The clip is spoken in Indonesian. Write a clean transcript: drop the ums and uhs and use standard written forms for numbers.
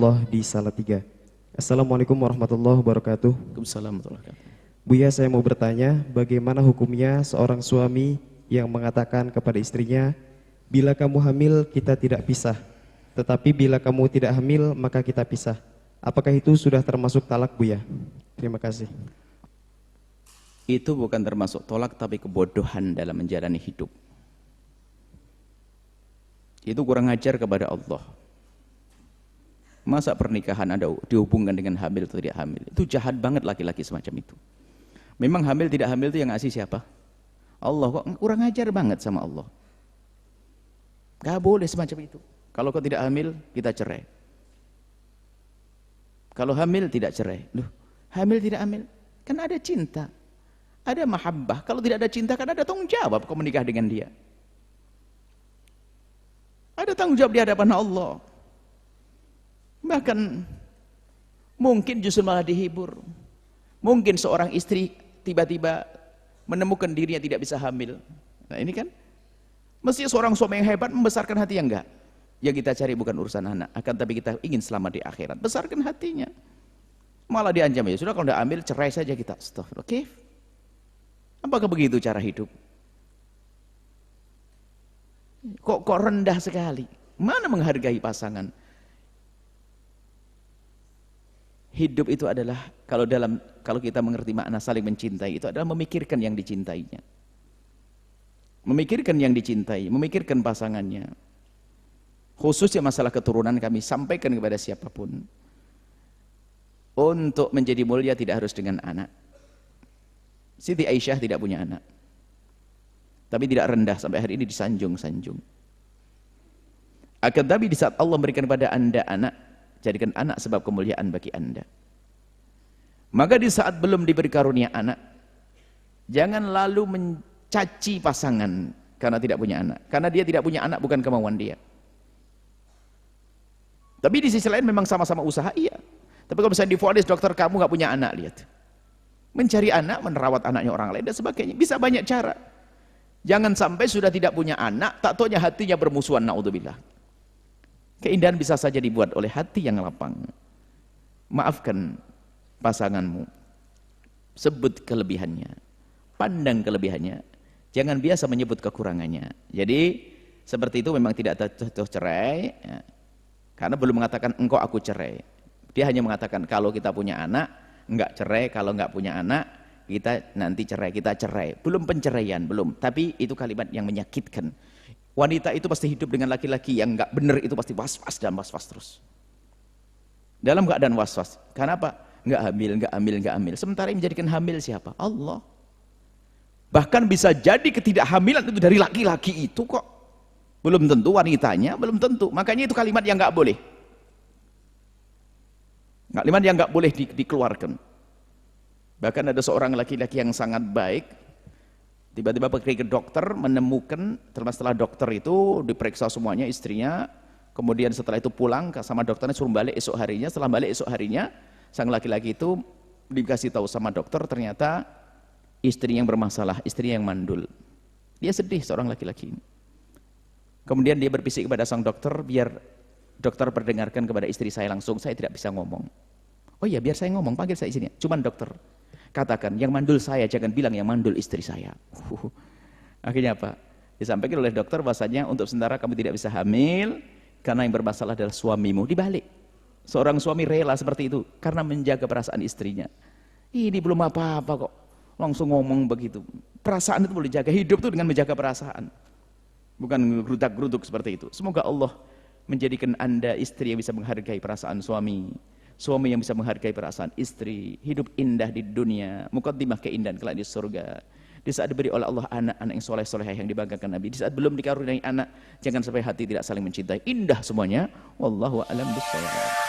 Allah di Salatiga. Assalamualaikum warahmatullahi wabarakatuh. Waalaikumsalam warahmatullahi wabarakatuh. Buya, saya mau bertanya, bagaimana hukumnya seorang suami yang mengatakan kepada istrinya, bila kamu hamil kita tidak pisah, tetapi bila kamu tidak hamil maka kita pisah. Apakah itu sudah termasuk talak, Buya? Terima kasih. Itu bukan termasuk tolak, tapi kebodohan dalam menjalani hidup. Itu kurang ajar kepada Allah. Masa pernikahan ada dihubungkan dengan hamil atau tidak hamil? Itu jahat banget laki-laki semacam itu. Memang hamil tidak hamil itu yang ngasih siapa? Allah. Kok kurang ajar banget sama Allah? Gak boleh semacam itu. Kalau kau tidak hamil, kita cerai. Kalau hamil tidak cerai. Loh, hamil tidak hamil? Kan ada cinta, ada mahabbah. Kalau tidak ada cinta, kan ada tanggung jawab kau menikah dengan dia. Ada tanggung jawab di hadapan Allah. Bahkan mungkin justru malah dihibur. Mungkin seorang istri tiba-tiba menemukan dirinya tidak bisa hamil. Nah ini kan mesti seorang suami yang hebat membesarkan hati yang enggak. Yang kita cari bukan urusan anak, akan tapi kita ingin selamat di akhirat. Besarkan hatinya. Malah diancam, ya sudah kalau tidak ambil cerai saja kita. Astagfirullah. Oke. Apakah begitu cara hidup? Kok rendah sekali? Mana menghargai pasangan? Hidup itu adalah kalau kita mengerti makna saling mencintai, itu adalah memikirkan yang dicintainya. Memikirkan yang dicintai, memikirkan pasangannya. Khususnya masalah keturunan kami sampaikan kepada siapapun. Untuk menjadi mulia tidak harus dengan anak. Siti Aisyah tidak punya anak. Tapi tidak rendah sampai hari ini disanjung-sanjung. Akan tapi di saat Allah memberikan kepada Anda anak, jadikan anak sebab kemuliaan bagi Anda. Maka di saat belum diberi karunia anak, jangan lalu mencaci pasangan karena tidak punya anak. Karena dia tidak punya anak bukan kemauan dia. Tapi di sisi lain memang sama-sama usaha, iya. Tapi kalau misalnya divonis dokter kamu nggak punya anak, lihat. Mencari anak, menerawat anaknya orang lain dan sebagainya. Bisa banyak cara. Jangan sampai sudah tidak punya anak, tak taunya hatinya bermusuhan, naudzubillah. Keindahan bisa saja dibuat oleh hati yang lapang. Maafkan pasanganmu. Sebut kelebihannya. Pandang kelebihannya. Jangan biasa menyebut kekurangannya. Jadi, seperti itu memang tidak tertutup cerai. Ya. Karena belum mengatakan, engkau aku cerai. Dia hanya mengatakan, kalau kita punya anak, enggak cerai. Kalau enggak punya anak, kita nanti cerai, kita cerai. Belum penceraian, belum. Tapi itu kalimat yang menyakitkan. Wanita itu pasti hidup dengan laki-laki yang enggak benar, itu pasti was-was dan was-was terus. Dalam keadaan was-was. Karena apa? Enggak hamil, enggak hamil, enggak hamil. Sementara yang menjadikan hamil siapa? Allah. Bahkan bisa jadi ketidakhamilan itu dari laki-laki itu kok. Belum tentu wanitanya, belum tentu. Makanya itu kalimat yang enggak boleh. Kalimat yang enggak boleh dikeluarkan. Bahkan ada seorang laki-laki yang sangat baik, tiba-tiba pergi ke dokter, menemukan, setelah dokter itu diperiksa semuanya istrinya, kemudian setelah itu pulang sama dokternya, suruh balik esok harinya. Setelah balik esok harinya, sang laki-laki itu dikasih tahu sama dokter, ternyata istri yang bermasalah, istri yang mandul. Dia sedih seorang laki-laki ini. Kemudian dia berbisik kepada sang dokter, biar dokter perdengarkan kepada istri saya langsung, saya tidak bisa ngomong. Oh iya, biar saya ngomong, panggil saya istrinya. Cuman dokter, katakan, yang mandul saya, jangan bilang yang mandul istri saya. Akhirnya apa? Disampaikan oleh dokter bahasanya, untuk sementara kamu tidak bisa hamil, karena yang bermasalah adalah suamimu. Dibalik. Seorang suami rela seperti itu, karena menjaga perasaan istrinya. Ini belum apa-apa kok, langsung ngomong begitu. Perasaan itu boleh jaga, hidup itu dengan menjaga perasaan. Bukan gerudak-geruduk seperti itu. Semoga Allah menjadikan Anda istri yang bisa menghargai perasaan suami. Suami yang bisa menghargai perasaan istri, hidup indah di dunia, mukaddimah keindahan kelak di surga. Di saat diberi oleh Allah anak-anak yang soleh-solehah yang dibanggakan Nabi, di saat belum dikaruniai anak, jangan sampai hati tidak saling mencintai. Indah semuanya. Wallahu a'lam bishawab.